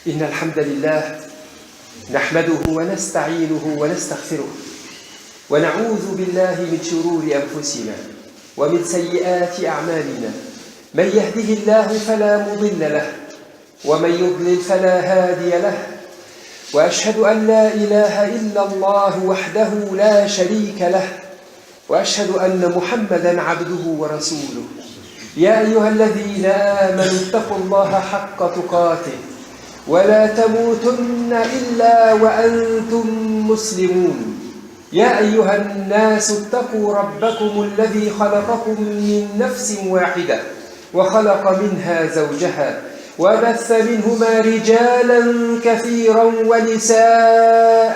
إن الحمد لله نحمده ونستعينه ونستغفره ونعوذ بالله من شرور أنفسنا ومن سيئات أعمالنا. من يهده الله فلا مضل له ومن يضلل فلا هادي له، وأشهد أن لا إله إلا الله وحده لا شريك له، وأشهد أن محمدًا عبده ورسوله. يا أيها الذين آمنوا اتقوا الله حق تقاته ولا تموتن إلا وأنتم مسلمون. يا أيها الناس اتقوا ربكم الذي خلقكم من نفس واحدة وخلق منها زوجها وبث منهما رجالا كثيرا ونساء،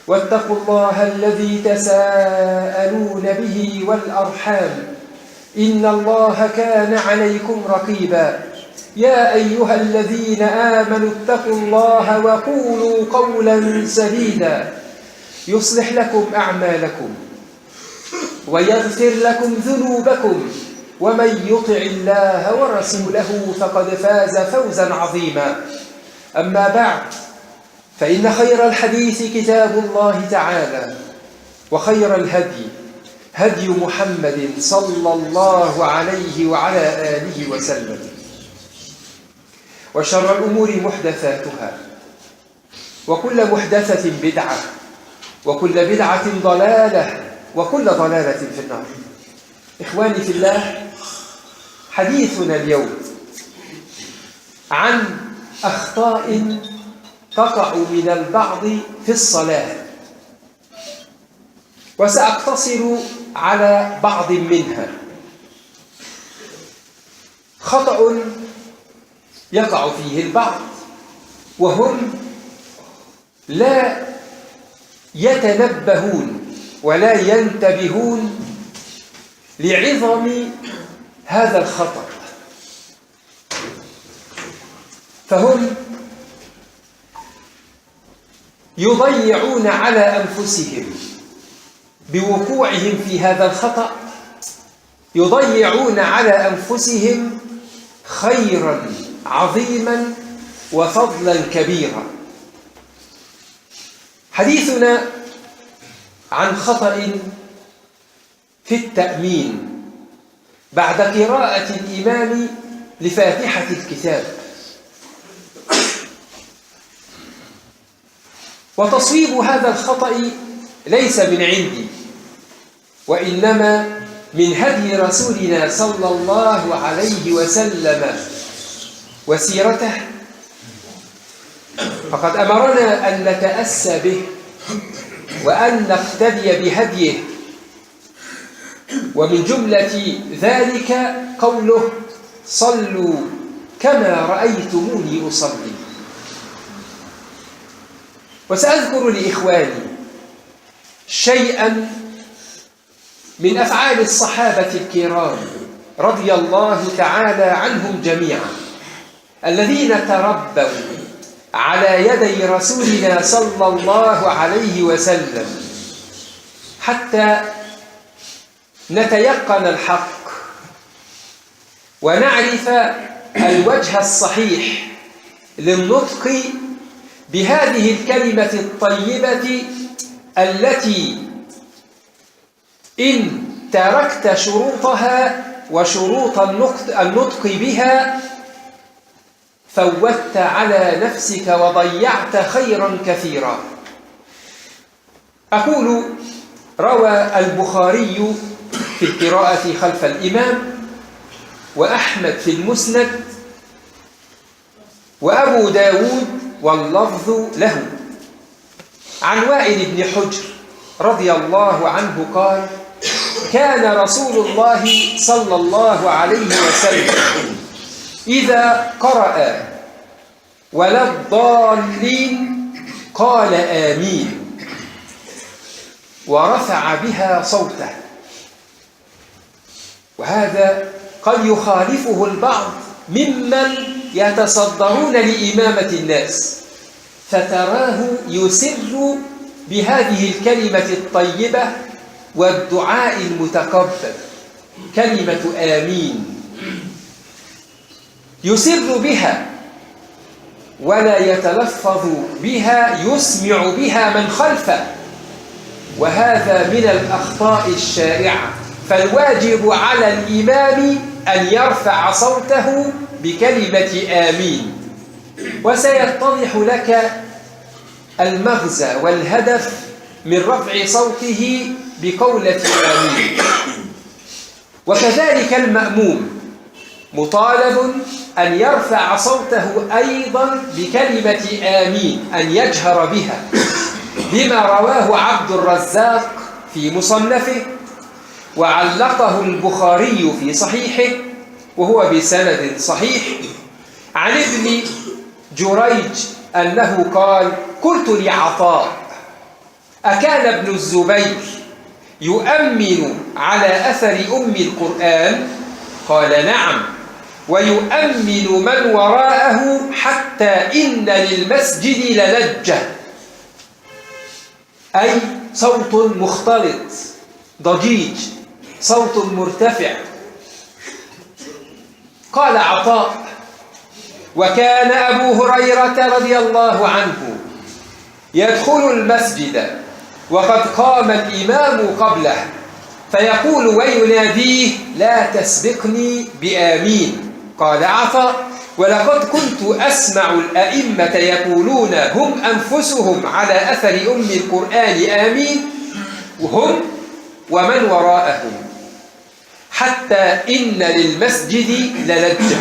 واتقوا الله الذي تساءلون به والأرحام إن الله كان عليكم رقيبا. يا أيها الذين آمنوا اتقوا الله وقولوا قولا سديدا يصلح لكم أعمالكم ويغفر لكم ذنوبكم، ومن يطع الله ورسوله فقد فاز فوزا عظيما. أما بعد، فإن خير الحديث كتاب الله تعالى، وخير الهدي هدي محمد صلى الله عليه وعلى آله وسلم، وشر الأمور محدثاتها، وكل محدثة بدعة، وكل بدعة ضلالة، وكل ضلالة في النار. إخواني في الله، حديثنا اليوم عن أخطاء تقع من البعض في الصلاة، وسأقتصر على بعض منها. خطأ يقع فيه البعض وهم لا يتنبهون ولا ينتبهون لعظم هذا الخطأ، فهم يضيعون على أنفسهم بوقوعهم في هذا الخطأ، يضيعون على أنفسهم خيرا عظيما وفضلا كبيرا. حديثنا عن خطأ في التأمين بعد قراءة الإمام لفاتحة الكتاب. وتصويب هذا الخطأ ليس من عندي، وإنما من هدي رسولنا صلى الله عليه وسلم وسيرته، فقد أمرنا أن نتأسى به وأن نقتدي بهديه. ومن جملة ذلك قوله: صلوا كما رأيتموني أصلي. وسأذكر لإخواني شيئا من أفعال الصحابة الكرام رضي الله تعالى عنهم جميعا، الذين تربوا على يدي رسولنا صلى الله عليه وسلم، حتى نتيقن الحق ونعرف الوجه الصحيح للنطق بهذه الكلمة الطيبة التي إن تركت شروطها وشروط النطق بها فوتت على نفسك وضيعت خيرا كثيرا. أقول: روى البخاري في القراءة خلف الإمام، وأحمد في المسند، وأبو داود واللفظ له، عن وائل بن حجر رضي الله عنه قال: كان رسول الله صلى الله عليه وسلم إذا قرأ ولا الضالين قال آمين، ورفع بها صوته. وهذا قد يخالفه البعض ممن يتصدرون لإمامة الناس، فتراه يسر بهذه الكلمة الطيبة والدعاء المتقبل، كلمة آمين، يسر بها ولا يتلفظ بها يسمع بها من خلفه، وهذا من الأخطاء الشائعة. فالواجب على الإمام أن يرفع صوته بكلمة آمين. وسيتضح لك المغزى والهدف من رفع صوته بقولة آمين. وكذلك المأموم مطالب أن يرفع صوته أيضا بكلمة آمين، أن يجهر بها، بما رواه عبد الرزاق في مصنفه، وعلقه البخاري في صحيحه وهو بسند صحيح، عن ابن جريج أنه قال: قلت لعطاء: أكان ابن الزبير يؤمن على أثر أم القرآن؟ قال: نعم، ويؤمن من وراءه حتى إن للمسجد للجة، أي صوت مختلط ضجيج، صوت مرتفع. قال عطاء: وكان أبو هريرة رضي الله عنه يدخل المسجد وقد قام الإمام قبله فيقول ويناديه: لا تسبقني بآمين. قال عطاء: ولقد كنت أسمع الأئمة يقولون هم أنفسهم على أثر أم القرآن آمين، وهم ومن وراءهم، حتى إن للمسجد للجة.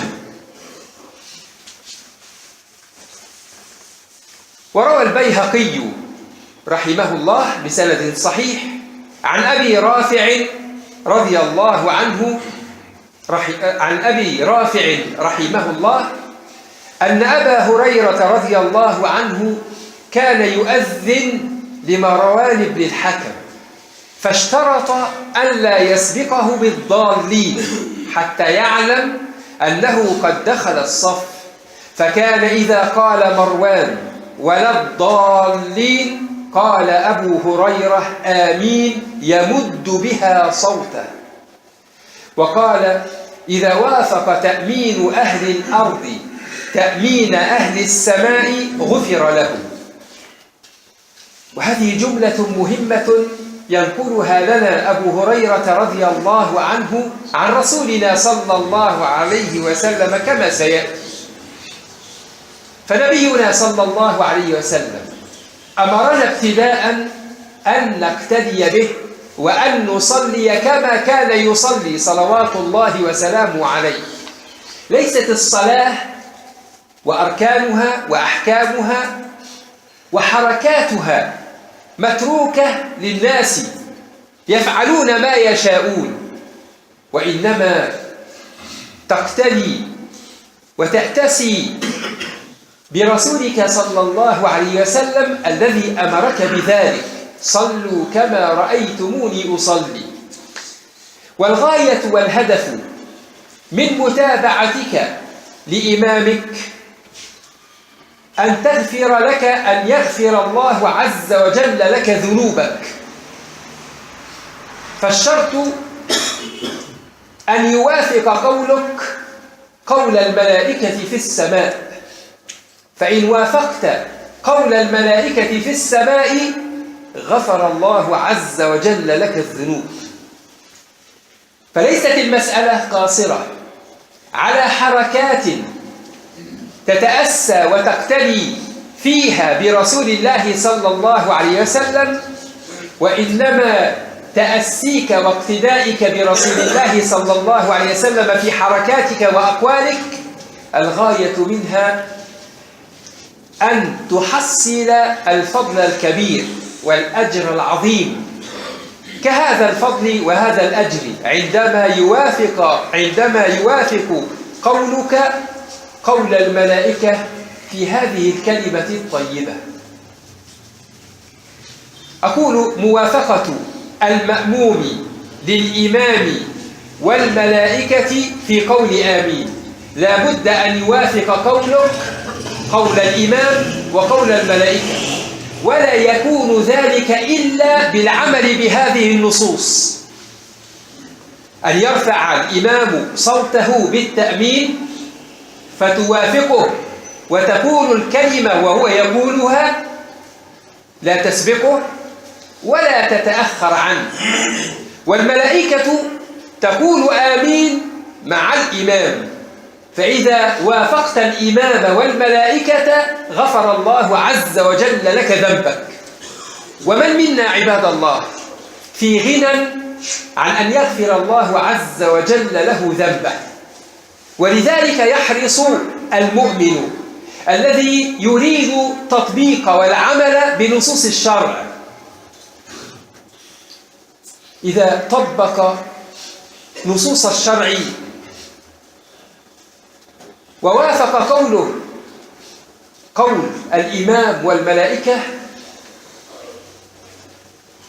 وروى البيهقي رحمه الله بسند صحيح عن أبي رافع رضي الله عنه رحمه الله أن أبا هريرة رضي الله عنه كان يؤذن لمروان بن الحكم، فاشترط ألا يسبقه بالضالين حتى يعلم أنه قد دخل الصف، فكان إذا قال مروان ولا الضالين قال أبو هريرة آمين يمد بها صوته. وقال: إذا وافق تأمين أهل الأرض تأمين أهل السماء غفر له. وهذه جملة مهمة ينقلها لنا أبو هريرة رضي الله عنه عن رسولنا صلى الله عليه وسلم كما سيأتي. فنبينا صلى الله عليه وسلم أمرنا ابتداء أن نقتدي به وأن نصلي كما كان يصلي صلوات الله وسلامه عليه. ليست الصلاة وأركانها وأحكامها وحركاتها متروكة للناس يفعلون ما يشاءون، وإنما تقتدي وتأتسي برسولك صلى الله عليه وسلم الذي أمرك بذلك: صلوا كما رأيتموني أصلي. والغاية والهدف من متابعتك لإمامك أن تغفر لك، أن يغفر الله عز وجل لك ذنوبك. فالشرط أن يوافق قولك قول الملائكة في السماء، فإن وافقت قول الملائكة في السماء غفر الله عز وجل لك الذنوب. فليست المسألة قاصرة على حركات تتأسى وتقتدي فيها برسول الله صلى الله عليه وسلم، وإنما تأسيك واقتدائك برسول الله صلى الله عليه وسلم في حركاتك وأقوالك الغاية منها أن تحصل الفضل الكبير والأجر العظيم، كهذا الفضل وهذا الأجر عندما يوافق قولك قول الملائكة في هذه الكلمة الطيبة. أقول: موافقة المأموم للإمام والملائكة في قول آمين، لا بد أن يوافق قولك قول الإمام وقول الملائكة، ولا يكون ذلك إلا بالعمل بهذه النصوص: أن يرفع الإمام صوته بالتأمين فتوافقه وتكون الكلمة وهو يقولها لا تسبقه ولا تتأخر عنه. والملائكة تقول آمين مع الإمام، فإذا وافقت الإمام والملائكة غفر الله عز وجل لك ذنبك. ومن منا عباد الله في غنى عن أن يغفر الله عز وجل له ذنبه؟ ولذلك يحرص المؤمن الذي يريد تطبيق والعمل بنصوص الشرع، إذا طبق نصوص الشرع ووافق قول الإمام والملائكة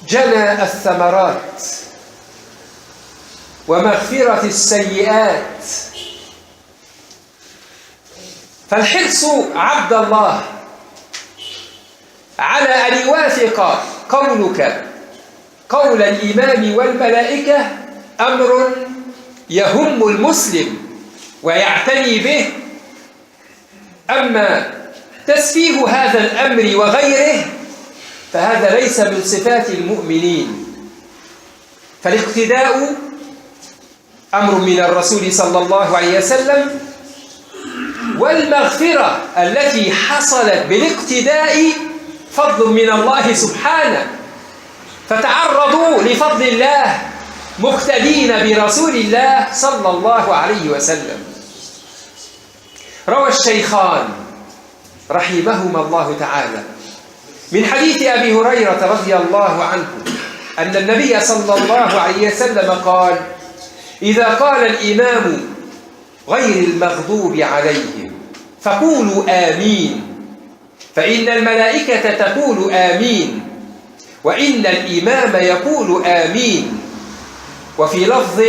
جنى الثمرات ومغفرة السيئات. فالحرص عبد الله على أن يوافق قولك قول الإمام والملائكة أمر يهم المسلم ويعتني به. أما تسفيه هذا الأمر وغيره فهذا ليس من صفات المؤمنين. فالاقتداء أمر من الرسول صلى الله عليه وسلم، والمغفرة التي حصلت بالاقتداء فضل من الله سبحانه، فتعرضوا لفضل الله مقتدين برسول الله صلى الله عليه وسلم. روى الشيخان رحمهما الله تعالى من حديث أبي هريرة رضي الله عنه أن النبي صلى الله عليه وسلم قال: إذا قال الإمام غير المغضوب عليهم فقولوا آمين، فإن الملائكة تقول آمين، وإن الإمام يقول آمين. وفي لفظ: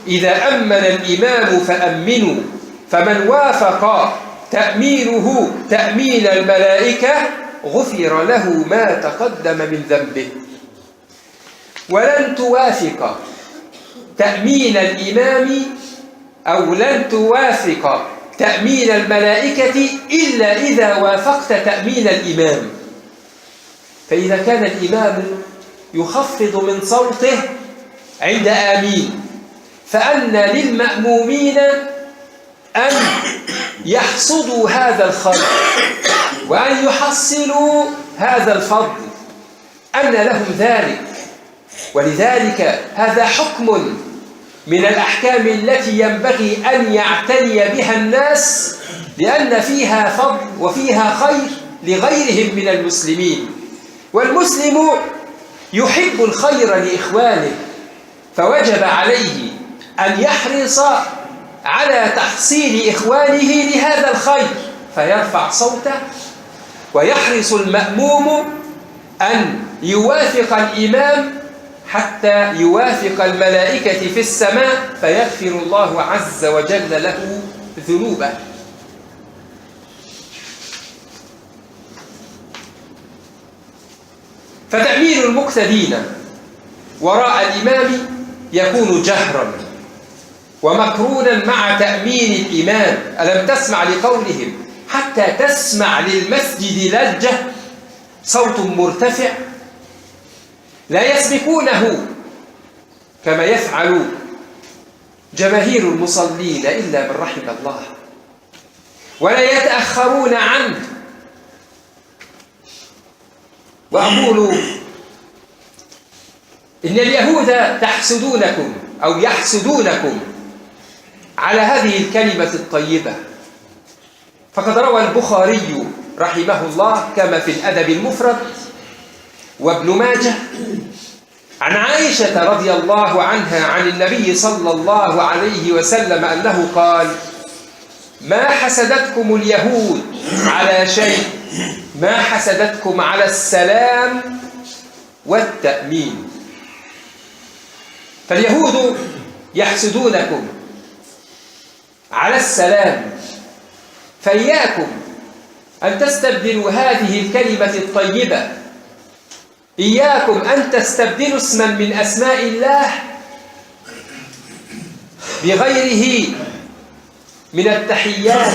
إذا أمن الإمام فأمنوا، فمن وافق تأمينه تأمين الملائكة غفر له ما تقدم من ذنبه. ولن توافق تأمين الإمام أو لن توافق تأمين الملائكة إلا إذا وافقت تأمين الإمام. فإذا كان الإمام يخفض من صوته عند آمين، فأن للمأمومين أن يحصدوا هذا الخير وأن يحصلوا هذا الفضل، أن لهم ذلك. ولذلك هذا حكم من الأحكام التي ينبغي أن يعتني بها الناس، لأن فيها فضل وفيها خير لغيرهم من المسلمين. والمسلم يحب الخير لإخوانه، فوجب عليه أن يحرص على تحصيل إخوانه لهذا الخير فيرفع صوته. ويحرص المأموم أن يوافق الإمام حتى يوافق الملائكة في السماء فيغفر الله عز وجل له ذنوبه. فتأمين المقتدين وراء الإمام يكون جهرا ومقرونا مع تأمين الإمام. ألم تسمع لقولهم حتى تسمع للمسجد لجة، صوت مرتفع لا يسبقونه كما يفعل جماهير المصلين إلا من رحم الله، ولا يتأخرون عنه. وأقول إن اليهود تحسدونكم أو يحسدونكم على هذه الكلمة الطيبة. فقد روى البخاري رحمه الله كما في الأدب المفرد وابن ماجه عن عائشة رضي الله عنها عن النبي صلى الله عليه وسلم أنه قال: ما حسدتكم اليهود على شيء، ما حسدتكم على السلام والتأمين. فاليهود يحسدونكم على السلام، فإياكم أن تستبدلوا هذه الكلمة الطيبة، إياكم أن تستبدلوا اسما من أسماء الله بغيره من التحيات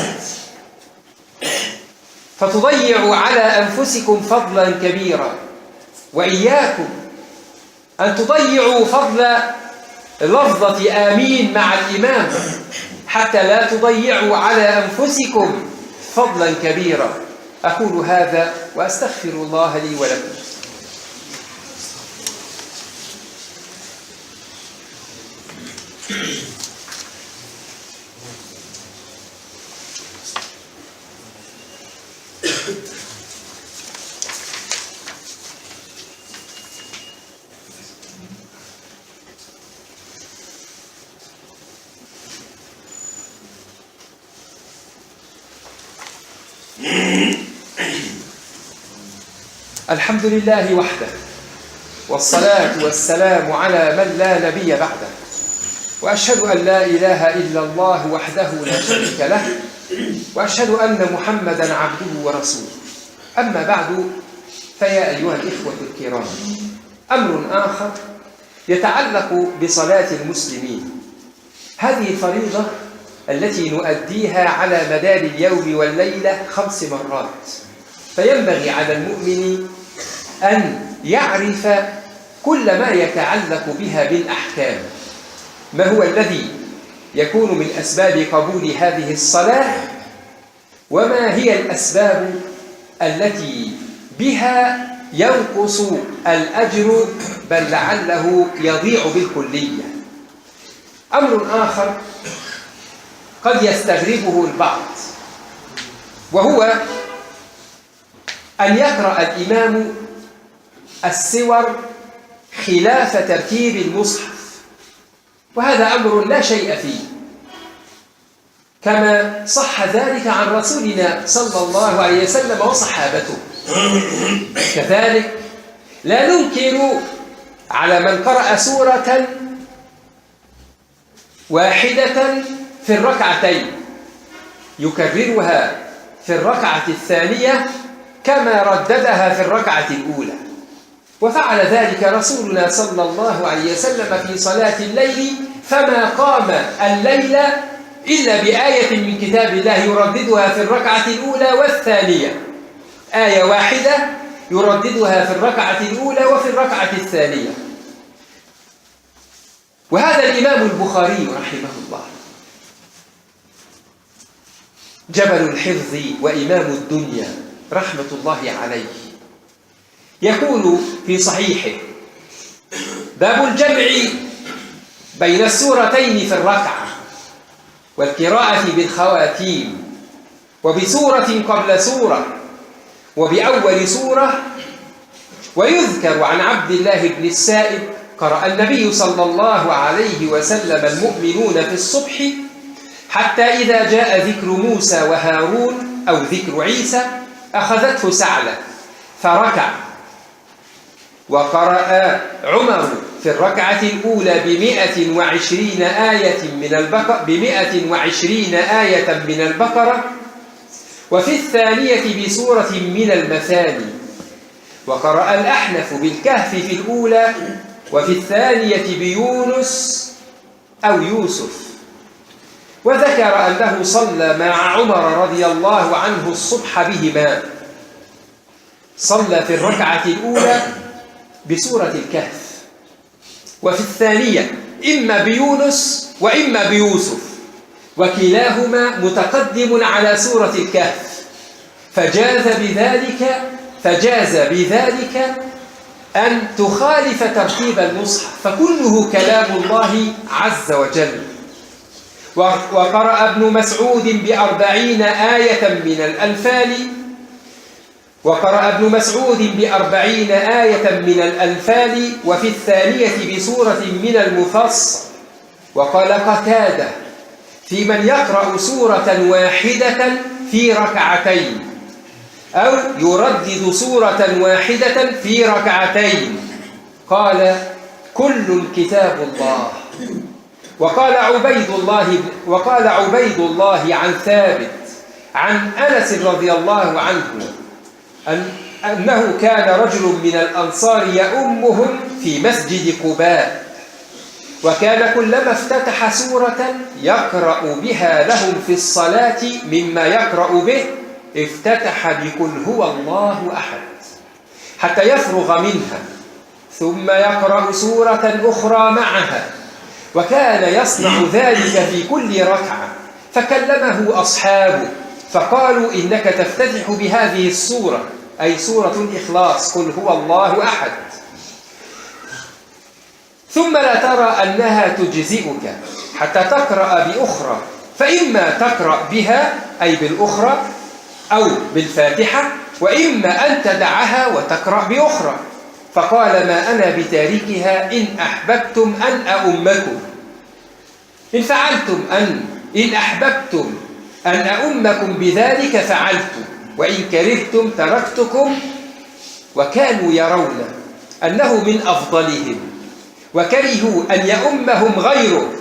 فتضيعوا على أنفسكم فضلا كبيرا. وإياكم أن تضيعوا فضل لفظة آمين مع الإمام حتى لا تضيعوا على أنفسكم فضلا كبيرا. أقول هذا وأستغفر الله لي ولكم. الحمد لله وحده، والصلاة والسلام على من لا نبي بعده، وأشهد أن لا إله إلا الله وحده لا شريك له، وأشهد أن محمدا عبده ورسوله. أما بعد، فيا أيها الإخوة الكرام، أمر آخر يتعلق بصلاة المسلمين. هذه الفريضة التي نؤديها على مدار اليوم والليلة 5 مرات، فينبغي على المؤمن أن يعرف كل ما يتعلق بها من أحكام. ما هو الذي يكون من أسباب قبول هذه الصلاة، وما هي الأسباب التي بها ينقص الأجر بل لعله يضيع بالكلية. أمر آخر قد يستغربه البعض، وهو أن يقرأ الإمام السور خلاف ترتيب المصحف، وهذا أمر لا شيء فيه، كما صح ذلك عن رسولنا صلى الله عليه وسلم وصحابته. كذلك لا ننكر على من قرأ سورة واحدة في الركعتين يكررها في الركعة الثانية كما رددها في الركعة الأولى، وفعل ذلك رسولنا صلى الله عليه وسلم في صلاة الليل، فما قام الليل إلا بآية من كتاب الله يرددها في الركعة الأولى والثانية، آية واحدة يرددها في الركعة الأولى وفي الركعة الثانية. وهذا الإمام البخاري رحمه الله جبل الحفظ وإمام الدنيا رحمة الله عليه، يقول في صحيحه: باب الجمع بين السورتين في الركعة، والقراءة بالخواتيم، وبسورة قبل سورة، وبأول سورة. ويذكر عن عبد الله بن السائب: قرأ النبي صلى الله عليه وسلم المؤمنون في الصبح حتى إذا جاء ذكر موسى وهارون أو ذكر عيسى أخذته سعلة فركع. وقرأ عمر في الركعة الأولى ب120 آية من البقرة، وفي الثانية بسورة من المثاني. وقرأ الأحنف بالكهف في الأولى، وفي الثانية بيونس أو يوسف. وذكر أنه صلى مع عمر رضي الله عنه الصبح بهما، صلى في الركعة الأولى بسورة الكهف، وفي الثانية إما بيونس وإما بيوسف، وكلاهما متقدم على سورة الكهف، فجاز بذلك أن تخالف ترتيب المصحف، فكله كلام الله عز وجل. وقرأ ابن مسعود ب40 آية من الأنفال، وفي الثانية بسورة من المفصل. وقال قتادة في من يقرأ سورة واحدة في ركعتين، أو يردد سورة واحدة في ركعتين، قال: كل كتاب الله. وقال عبيد الله عن ثابت عن أنس رضي الله عنه أنه كان رجل من الأنصار يؤمهم في مسجد قباء، وكان كلما افتتح سورة يقرأ بها لهم في الصلاة مما يقرأ به افتتح بقل هو الله أحد حتى يفرغ منها، ثم يقرأ سورة أخرى معها، وكان يصنع ذلك في كل ركعة. فكلمه أصحابه فقالوا إنك تفتتح بهذه السورة، أي سورة الإخلاص، قل هو الله أحد، ثم لا ترى أنها تجزئك حتى تقرأ بأخرى، فإما تقرأ بها أي بالأخرى أو بالفاتحة، وإما أن تدعها وتقرأ بأخرى. فقال ما أنا بتاركها إن أحببتم أن أؤمكم، إن أحببتم أن أؤمكم بذلك فعلت، وإن كرهتم تركتكم. وكانوا يرون أنه من أفضلهم، وكرهوا أن يؤمهم غيره،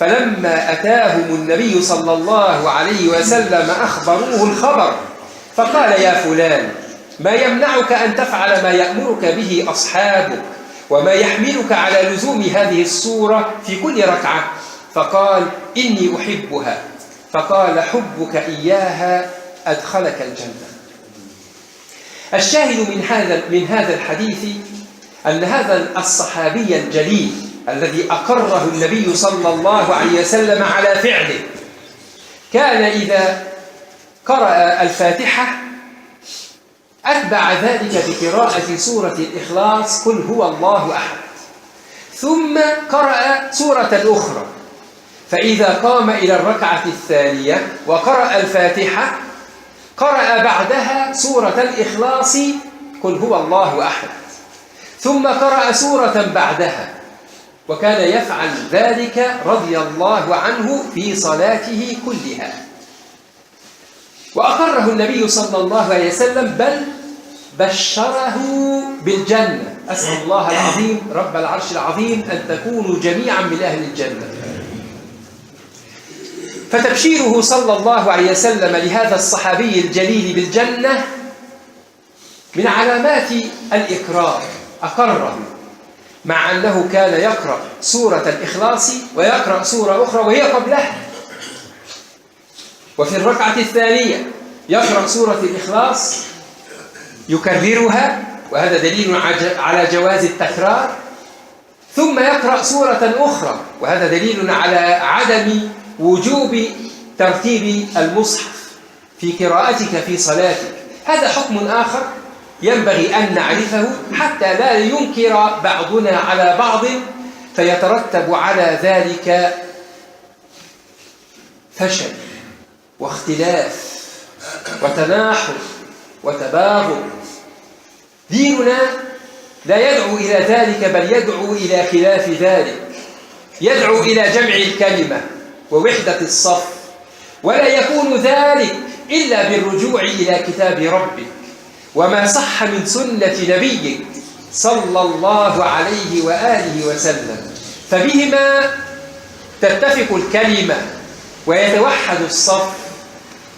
فلما أتاهم النبي صلى الله عليه وسلم أخبروه الخبر، فقال يا فلان ما يمنعك أن تفعل ما يأمرك به أصحابك، وما يحملك على لزوم هذه السورة في كل ركعة؟ فقال إني أحبها. فقال حبك إياها أدخلك الجنة. الشاهد من هذا الحديث أن هذا الصحابي الجليل الذي أقره النبي صلى الله عليه وسلم على فعله، كان إذا قرأ الفاتحة أتبع ذلك بقراءة سورة الإخلاص قل هو الله أحد، ثم قرأ سورة أخرى. فإذا قام إلى الركعة الثانية وقرأ الفاتحة قرأ بعدها سورة الإخلاص قل هو الله أحد، ثم قرأ سورة بعدها، وكان يفعل ذلك رضي الله عنه في صلاته كلها. وأقره النبي صلى الله عليه وسلم، بل بشره بالجنة. أسأل الله العظيم رب العرش العظيم أن تكونوا جميعا من أهل الجنة. فتبشيره صلى الله عليه وسلم لهذا الصحابي الجليل بالجنة من علامات الإكرام. أقره مع أنه كان يقرأ سورة الإخلاص ويقرأ سورة أخرى وهي قبلها، وفي الركعة الثانية يقرأ سورة الإخلاص يكررها، وهذا دليل على جواز التكرار، ثم يقرأ سورة أخرى، وهذا دليل على عدم وجوب ترتيب المصحف في قراءتك في صلاتك. هذا حكم آخر ينبغي أن نعرفه حتى لا ينكر بعضنا على بعض فيترتب على ذلك فشل واختلاف وتناحر وتباغض. ديننا لا يدعو إلى ذلك، بل يدعو إلى خلاف ذلك، يدعو إلى جمع الكلمة ووحدة الصف، ولا يكون ذلك إلا بالرجوع إلى كتاب ربك وما صح من سنة نبيك صلى الله عليه وآله وسلم، فبهما تتفق الكلمة ويتوحد الصف،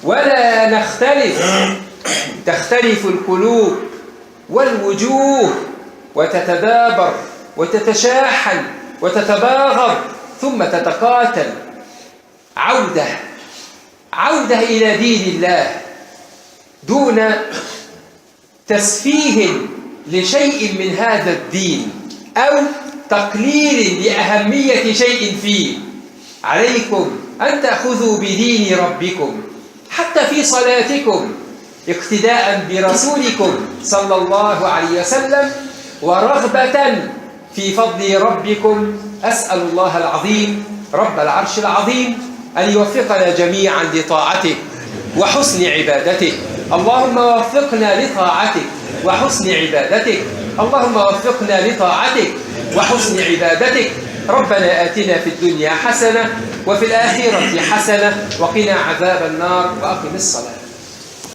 ولا نختلف، تختلف القلوب والوجوه وتتدابر وتتشاحن وتتباغض ثم تتقاتل. عودة إلى دين الله دون تسفيه لشيء من هذا الدين أو تقليل لأهمية شيء فيه. عليكم أن تأخذوا بدين ربكم حتى في صلاتكم اقتداء برسولكم صلى الله عليه وسلم ورغبة في فضل ربكم. أسأل الله العظيم رب العرش العظيم أن يوفقنا جميعا لطاعته وحسن عبادته. اللهم وفقنا لطاعتك وحسن عبادتك، اللهم وفقنا لطاعتك وحسن عبادتك. ربنا آتنا في الدنيا حسنة وفي الآخرة حسنة وقنا عذاب النار، وأقم الصلاة.